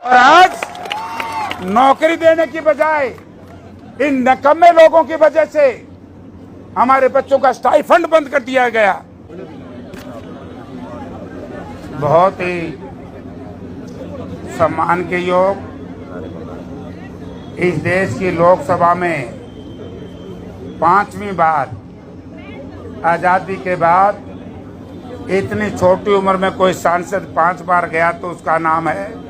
और आज नौकरी देने की बजाय इन नकम्मे लोगों की वजह से हमारे बच्चों का स्टाइफंड बंद कर दिया गया। बहुत ही सम्मान के योग इस देश की लोकसभा में 5वीं बार आज़ादी के बाद इतनी छोटी उम्र में कोई सांसद 5 बार गया तो उसका नाम है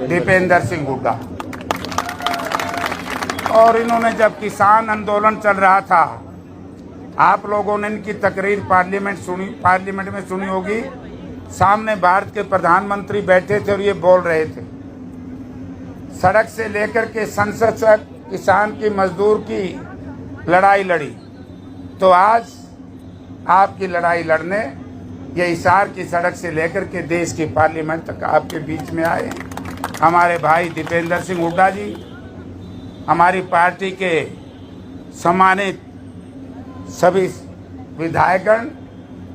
दीपेंद्र सिंह हुड्डा। और इन्होंने जब किसान आंदोलन चल रहा था, आप लोगों ने इनकी तकरीर पार्लियामेंट में सुनी होगी। सामने भारत के प्रधानमंत्री बैठे थे और ये बोल रहे थे, सड़क से लेकर के संसद तक किसान की मजदूर की लड़ाई लड़ी। तो आज आपकी लड़ाई लड़ने ये हिसार की सड़क से लेकर के देश की पार्लियामेंट तक आपके बीच में आए हमारे भाई दीपेंद्र सिंह हुड्डा जी, हमारी पार्टी के सम्मानित सभी विधायकगण,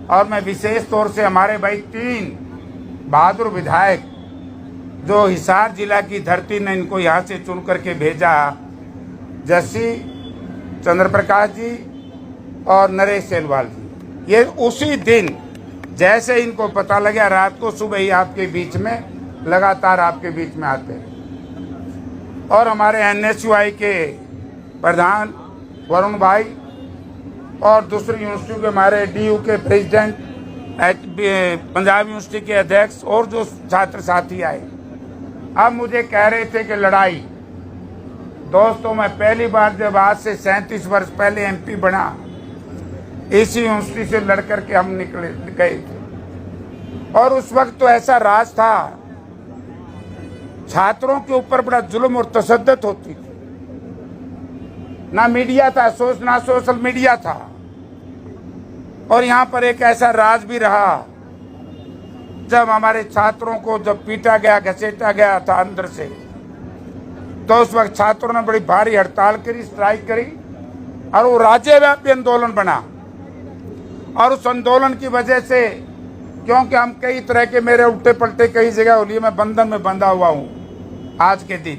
और मैं विशेष तौर से हमारे भाई 3 बहादुर विधायक जो हिसार जिला की धरती ने इनको यहाँ से चुन करके भेजा, जस्सी चंद्र प्रकाश जी और नरेश सेलवाल जी। ये उसी दिन जैसे इनको पता लगा, रात को सुबह ही आपके बीच में लगातार आपके बीच में आते हैं। और हमारे NSUI के प्रधान वरुण भाई और दूसरी यूनिवर्सिटी के हमारे DU के प्रेसिडेंट, पंजाब यूनिवर्सिटी के अध्यक्ष और जो छात्र साथी आए, अब मुझे कह रहे थे कि लड़ाई। दोस्तों, मैं पहली बार जब आज से 37 वर्ष पहले MP बना, इसी यूनिवर्सिटी से लड़कर के हम गए थे। और उस वक्त तो ऐसा राज था, छात्रों के ऊपर बड़ा जुल्म और तशद्दुद होती थी। ना मीडिया था, ना सोशल मीडिया था। और यहाँ पर एक ऐसा राज भी रहा, जब हमारे छात्रों को जब पीटा गया, घसीटा गया था अंदर से, तो उस वक्त छात्रों ने बड़ी भारी हड़ताल करी, स्ट्राइक करी, और वो राज्यव्यापी आंदोलन बना। और उस आंदोलन की वजह से, क्योंकि हम कई तरह के मेरे उल्टे पलटे कई जगह हो लिए, मैं बंधन में बंधा हुआ हूँ आज के दिन,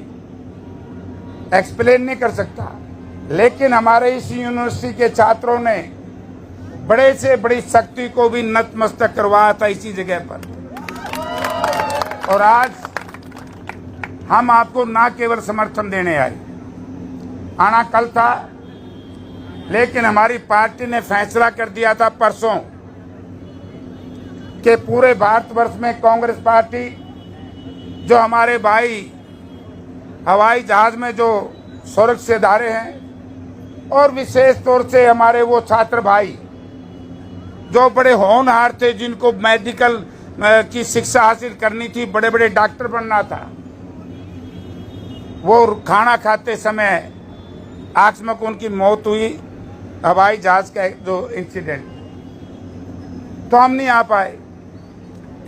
एक्सप्लेन नहीं कर सकता। लेकिन हमारे इस यूनिवर्सिटी के छात्रों ने बड़े से बड़ी शक्ति को भी नतमस्तक करवाया था इसी जगह पर। और आज हम आपको ना केवल समर्थन देने आए, आना कल था, लेकिन हमारी पार्टी ने फैसला कर दिया था परसों कि पूरे भारतवर्ष में कांग्रेस पार्टी, जो हमारे भाई हवाई जहाज में जो स्वर्ग से धारे हैं, और विशेष तौर से हमारे वो छात्र भाई जो बड़े होनहार थे, जिनको मेडिकल की शिक्षा हासिल करनी थी, बड़े बड़े डॉक्टर बनना था, वो खाना खाते समय आकस्मिक उनकी मौत हुई हवाई जहाज का जो इंसिडेंट, तो हम नहीं आ पाए।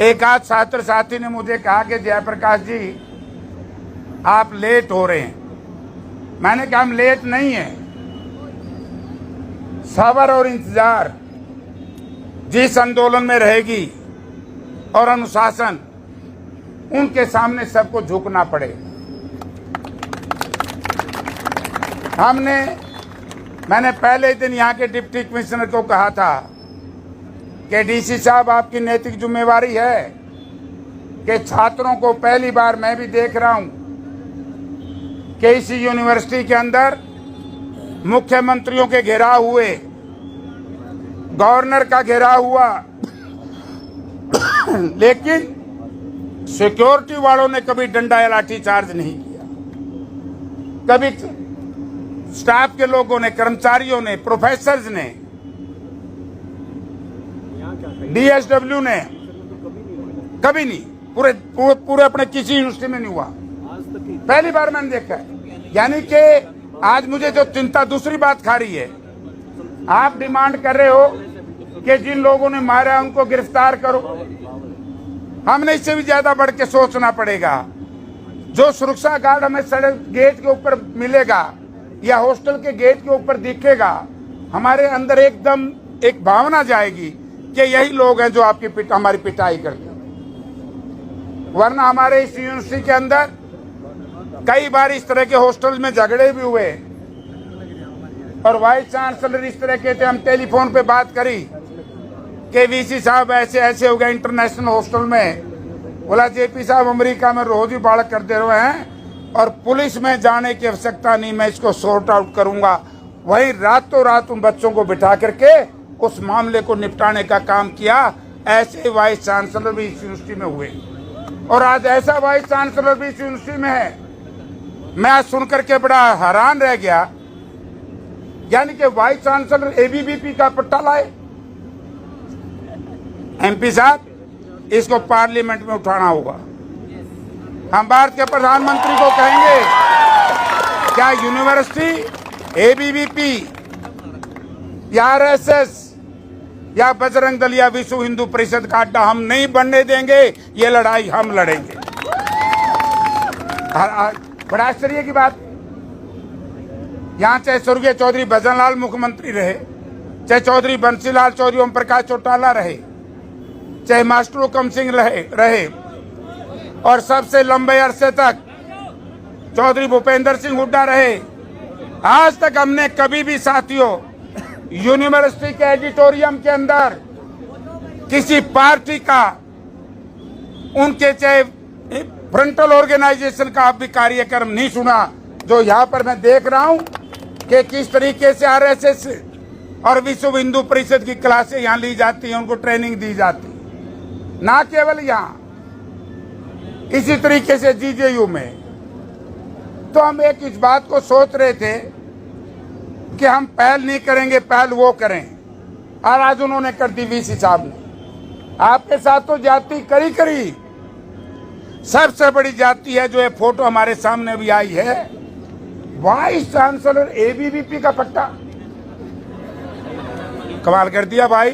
एक आध छात्र साथी ने मुझे कहा कि जयप्रकाश जी आप लेट हो रहे हैं। मैंने कहा हम लेट नहीं है, सब्र और इंतजार जिस आंदोलन में रहेगी और अनुशासन, उनके सामने सबको झुकना पड़े। मैंने पहले दिन यहाँ के डिप्टी कमिश्नर को कहा था कि DC साहब, आपकी नैतिक जिम्मेवारी है कि छात्रों को, पहली बार मैं भी देख रहा हूँ कि इस यूनिवर्सिटी के अंदर मुख्यमंत्रियों के घेराव हुए, गवर्नर का घेराव हुआ, लेकिन सिक्योरिटी वालों ने कभी डंडा या लाठी चार्ज नहीं किया। कभी स्टाफ के लोगों ने, कर्मचारियों ने, प्रोफेसर्स ने, DSW ने, कभी नहीं, पूरे अपने किसी यूनिवर्सिटी में नहीं हुआ। पहली बार मैंने देखा है। यानी कि आज मुझे जो चिंता दूसरी बात खा रही है, आप डिमांड कर रहे हो कि जिन लोगों ने मारा उनको गिरफ्तार करो। हमने इससे भी ज्यादा बढ़ के सोचना पड़ेगा। जो सुरक्षा गार्ड हमें सड़क गेट के ऊपर मिलेगा या हॉस्टल के गेट के ऊपर दिखेगा, हमारे अंदर एकदम एक भावना जाएगी कि यही लोग हैं जो हमारी पिटाई करते हैं। वरना हमारे इस यूनिवर्सिटी के अंदर कई बार इस तरह के हॉस्टल में झगड़े भी हुए और वाइस चांसलर इस तरह के थे। हम टेलीफोन पे बात करी कि वीसी साहब ऐसे ऐसे हो गए इंटरनेशनल हॉस्टल में। बोला जेपी साहब अमेरिका में रोज ही बाढ़ करते रहे हैं और पुलिस में जाने की आवश्यकता नहीं, मैं इसको सॉर्ट आउट करूंगा। वही रातों रात उन बच्चों को बिठा करके उस मामले को निपटाने का काम किया। ऐसे वाइस चांसलर भी इस यूनिवर्सिटी में हुए और आज ऐसा वाइस चांसलर भी इस यूनिवर्सिटी में है। मैं आज सुन करके बड़ा हैरान रह गया, यानी कि वाइस चांसलर एबीवीपी का पट्टा लाए। एमपी साहब, इसको पार्लियामेंट में उठाना होगा। हम भारत के प्रधानमंत्री को कहेंगे, क्या यूनिवर्सिटी एबीवीपी या आरएसएस या बजरंग दल या विश्व हिंदू परिषद का अड्डा हम नहीं बनने देंगे। ये लड़ाई हम लड़ेंगे। बड़ा आश्चर्य की बात, यहाँ चाहे स्वर्गीय चौधरी भजनलाल मुख्यमंत्री रहे, चाहे चौधरी बंसीलाल चौधरी ओम प्रकाश चौटाला रहे, चाहे मास्टर हुकम सिंह रहे और सबसे लंबे अरसे तक चौधरी भूपेंद्र सिंह हुड्डा रहे, आज तक हमने कभी भी साथियों यूनिवर्सिटी के एडिटोरियम के अंदर किसी पार्टी का, उनके चाहे फ्रंटल ऑर्गेनाइजेशन का भी कार्यक्रम नहीं सुना। जो यहाँ पर मैं देख रहा हूँ कि किस तरीके से आरएसएस और विश्व हिंदू परिषद की क्लासें यहाँ ली जाती हैं, उनको ट्रेनिंग दी जाती है। ना केवल यहाँ, इसी तरीके से जीजेयू में। तो हम एक इस बात को सोच रहे थे कि हम पहल नहीं करेंगे, पहल वो करें, और आज उन्होंने कर दी वीसी साहब ने। आपके साथ तो जाति करी सबसे बड़ी जाति है जो ये फोटो हमारे सामने भी आई है, वाइस चांसलर एबीवीपी का पट्टा। कमाल कर दिया भाई।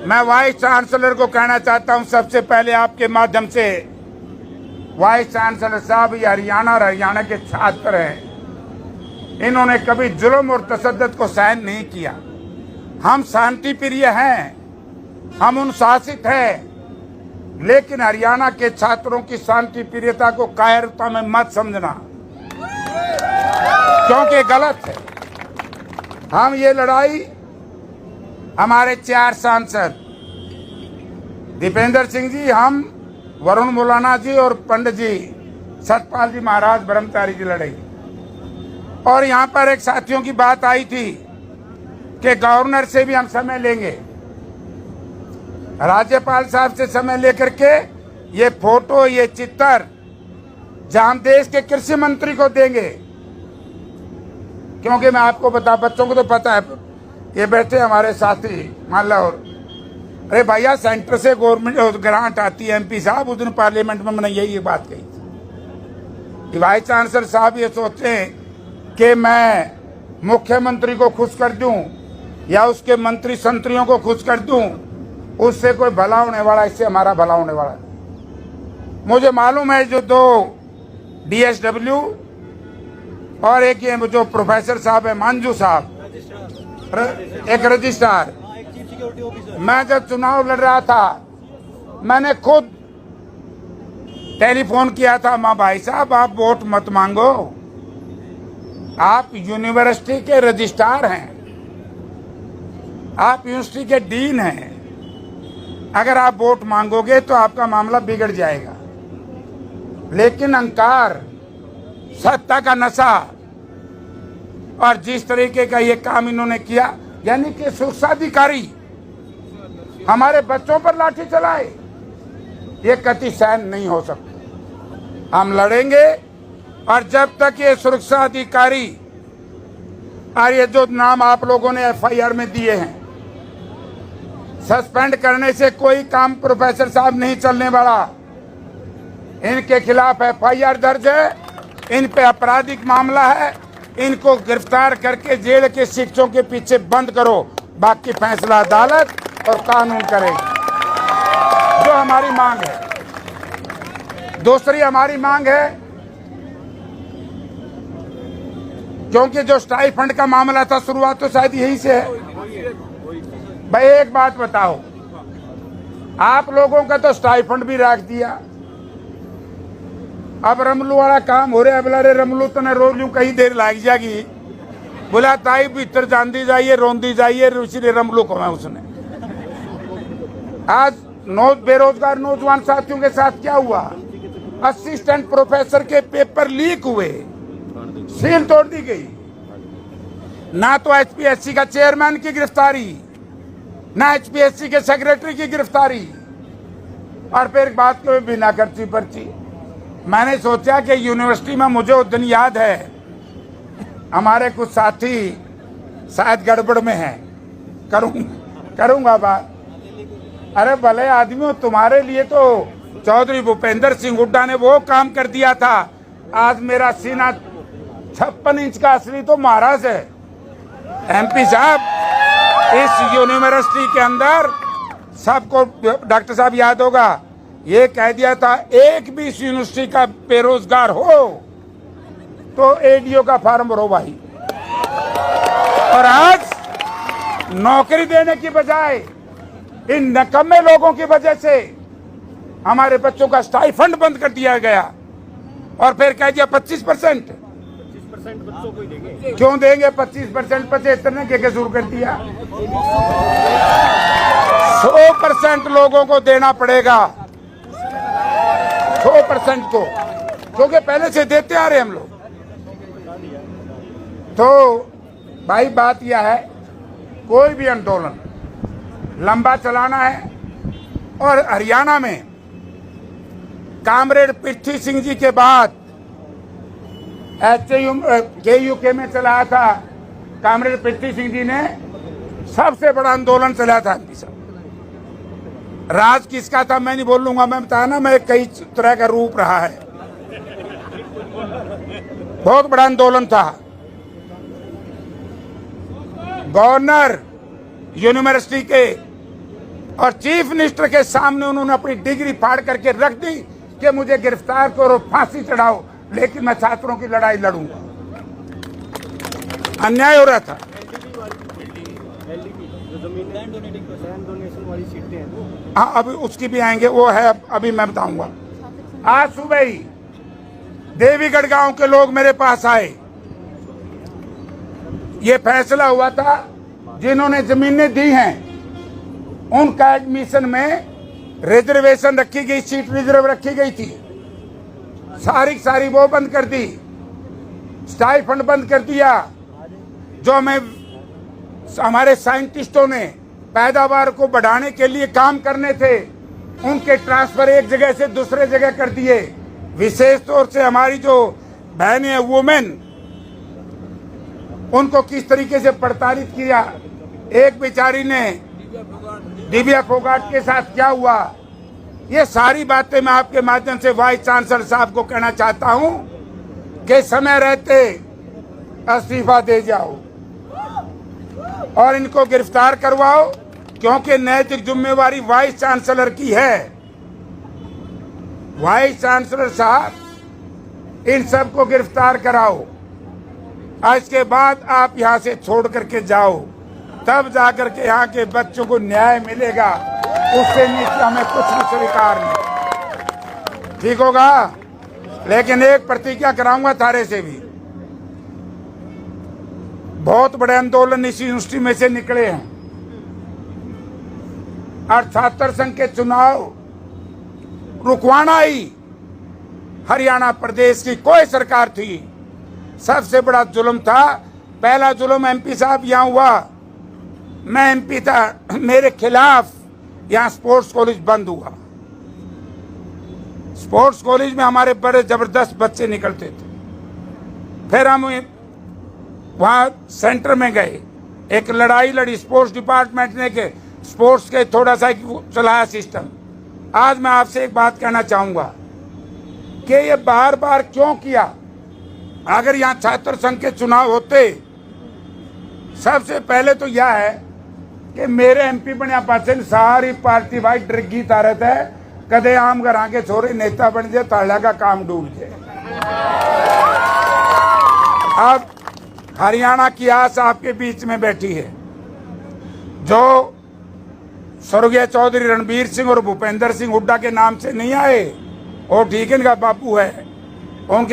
मैं वाइस चांसलर को कहना चाहता हूं, सबसे पहले आपके माध्यम से, वाइस चांसलर साहब ये हरियाणा और हरियाणा के छात्र हैं, इन्होंने कभी जुल्म और तशद्दुद को सहन नहीं किया। हम शांति प्रिय हैं, हम अनुशासित हैं, लेकिन हरियाणा के छात्रों की शांति प्रियता को कायरता में मत समझना, क्योंकि गलत है। हम ये लड़ाई, हमारे 4 सांसद दीपेंद्र सिंह जी, हम, वरुण मौलाना जी और पंडित जी सतपाल जी महाराज ब्रह्मचारी जी लड़ाई। और यहाँ पर एक साथियों की बात आई थी कि गवर्नर से भी हम समय लेंगे, राज्यपाल साहब से समय लेकर के ये फोटो, ये चित्र जहां देश के कृषि मंत्री को देंगे। क्योंकि मैं आपको बच्चों को तो पता है, ये बैठे हमारे साथी मान लो, अरे भैया सेंटर से गवर्नमेंट ग्रांट आती है। एमपी साहब, उस दिन पार्लियामेंट में मैंने यही बात कही थी कि वाइस चांसलर साहब ये सोचते कि मैं मुख्यमंत्री को खुश कर दूं या उसके मंत्री संतरियों को खुश कर दूं, उससे कोई भला होने वाला, इससे हमारा भला होने वाला। मुझे मालूम है जो 2 DSW और एक ये जो प्रोफेसर साहब है मंजू साहब, एक रजिस्ट्रार, मैं जब चुनाव लड़ रहा था मैंने खुद टेलीफोन किया था, माँ भाई साहब आप वोट मत मांगो, आप यूनिवर्सिटी के रजिस्ट्रार हैं, आप यूनिवर्सिटी के डीन हैं, अगर आप वोट मांगोगे तो आपका मामला बिगड़ जाएगा। लेकिन अहंकार, सत्ता का नशा और जिस तरीके का ये काम इन्होंने किया, यानी कि सुरक्षा अधिकारी हमारे बच्चों पर लाठी चलाए, ये कति सहन नहीं हो सकता। हम लड़ेंगे और जब तक ये सुरक्षा अधिकारी और ये जो नाम आप लोगों ने FIR में दिए हैं, सस्पेंड करने से कोई काम प्रोफेसर साहब नहीं चलने वाला। इनके खिलाफ FIR दर्ज है, इन पे आपराधिक मामला है, इनको गिरफ्तार करके जेल के शिक्षकों के पीछे बंद करो, बाकी फैसला अदालत और कानून करेगी। जो हमारी मांग है। दूसरी हमारी मांग है, क्योंकि जो स्टाइफंड का मामला था शुरुआत तो शायद यही से है। भाई एक बात बताओ, आप लोगों का तो स्टाइफंड भी रख दिया, अब रमलू वाला काम हो रहा है। बोला रे रमलू तने रोज यूं कहीं देर लाग जाएगी। बोला ताई भीतर जाती जाइए रोंदी जाइए, इसलिए रमलू को मैं उसने। आज बेरोजगार नौजवान साथियों के साथ क्या हुआ? असिस्टेंट प्रोफेसर के पेपर लीक हुए, सील तोड़ दी गई। ना तो एचपीएससी का चेयरमैन की गिरफ्तारी, ना एचपीएससी के सेक्रेटरी की गिरफ्तारी, और फिर बात को बिना खर्ची पर्ची। मैंने सोचा कि यूनिवर्सिटी में, मुझे उस दिन याद है, हमारे कुछ साथी शायद गड़बड़ में हैं, करूंगा बात। अरे भले आदमियों, तुम्हारे लिए तो चौधरी भूपेंद्र सिंह हुड्डा ने वो काम कर दिया था। आज मेरा सीना 56 इंच का असली तो महाराज है। एमपी साहब, इस यूनिवर्सिटी के अंदर सबको, डॉक्टर साहब याद होगा, ये कह दिया था एक भी इस यूनिवर्सिटी का बेरोजगार हो तो एडीओ का फार्म भरो भाई। और आज नौकरी देने की बजाय इन नकम्मे लोगों की वजह से हमारे बच्चों का स्टाइफंड बंद कर दिया गया, और फिर कह दिया 25% बच्चों को ही देंगे। क्यों देंगे 25%? 75 के शुरू कर दिया। 100% लोगों को देना पड़ेगा, 100% को, क्योंकि पहले से देते आ रहे हम लोग। तो भाई बात यह है, कोई भी आंदोलन लंबा चलाना है। और हरियाणा में कामरेड पृथ्वी सिंह जी के बाद KUK में चलाया था, कामरेड पृथ्वी सिंह जी ने सबसे बड़ा आंदोलन चलाया था। एमपी साहब, राज किसका था मैं नहीं बोल लूंगा, मैं बताया ना, मैं कई तरह का रूप रहा है। बहुत बड़ा आंदोलन था। गवर्नर यूनिवर्सिटी के और चीफ मिनिस्टर के सामने उन्होंने अपनी डिग्री फाड़ करके रख दी कि मुझे गिरफ्तार करो, फांसी चढ़ाओ, लेकिन मैं छात्रों की लड़ाई लड़ूंगा। अन्याय हो रहा था। हाँ, अभी उसकी भी आएंगे, वो है, अभी मैं बताऊंगा। आज सुबह ही देवीगढ़ गांव के लोग मेरे पास आए। ये फैसला हुआ था, जिन्होंने जमीनें दी हैं उनका एडमिशन में रिजर्वेशन रखी गई, सीट रिजर्व रखी गई थी, सारी वो बंद कर दी, स्टाइफंड बंद कर दिया। जो हमारे साइंटिस्टों ने पैदावार को बढ़ाने के लिए काम करने थे, उनके ट्रांसफर एक जगह से दूसरे जगह कर दिए। विशेष तौर से हमारी जो बहनें हैं, वुमेन, उनको किस तरीके से प्रताड़ित किया। एक बेचारी ने, दिव्या फोगाट के साथ क्या हुआ, ये सारी बातें मैं आपके माध्यम से वाइस चांसलर साहब को कहना चाहता हूं कि समय रहते इस्तीफा दे जाओ और इनको गिरफ्तार करवाओ, क्योंकि नैतिक जिम्मेवारी वाइस चांसलर की है। वाइस चांसलर साहब, इन सबको गिरफ्तार कराओ। इसके बाद आप यहां से छोड़ करके जाओ, तब जाकर के यहाँ के बच्चों को न्याय मिलेगा। उससे नीचे हमें कुछ भी स्वीकार नहीं। ठीक होगा? लेकिन एक प्रतिज्ञा कराऊंगा थारे से भी, बहुत बड़े आंदोलन इस यूनिवर्सिटी में से निकले हैं। और छात्र संघ के चुनाव रुकवाना ही हरियाणा प्रदेश की कोई सरकार थी, सबसे बड़ा जुल्म था। पहला जुल्म एमपी साहब यहाँ हुआ, मैं एमपी था, मेरे खिलाफ यहाँ स्पोर्ट्स कॉलेज बंद हुआ। स्पोर्ट्स कॉलेज में हमारे बड़े जबरदस्त बच्चे निकलते थे। फिर हम वहाँ सेंटर में गए, एक लड़ाई लड़ी स्पोर्ट्स डिपार्टमेंट ने के स्पोर्ट्स के थोड़ा सा चलाया सिस्टम। आज मैं आपसे एक बात कहना चाहूंगा कि ये बार बार क्यों किया। अगर यहाँ छात्र संघ के चुनाव होते, सबसे पहले तो यह है कि मेरे एमपी बनया पाचन सारी पार्टी भाई डरगी तारत है, कदे आम घर आके छोरे नेता बन जाए, ताला का काम डूब जाए। अब हरियाणा की आस आपके बीच में बैठी है, जो स्वर्गीय चौधरी रणबीर सिंह और भूपेंद्र सिंह हुड्डा के नाम से नहीं आए, और ठीक है, इनका बापू है, उनके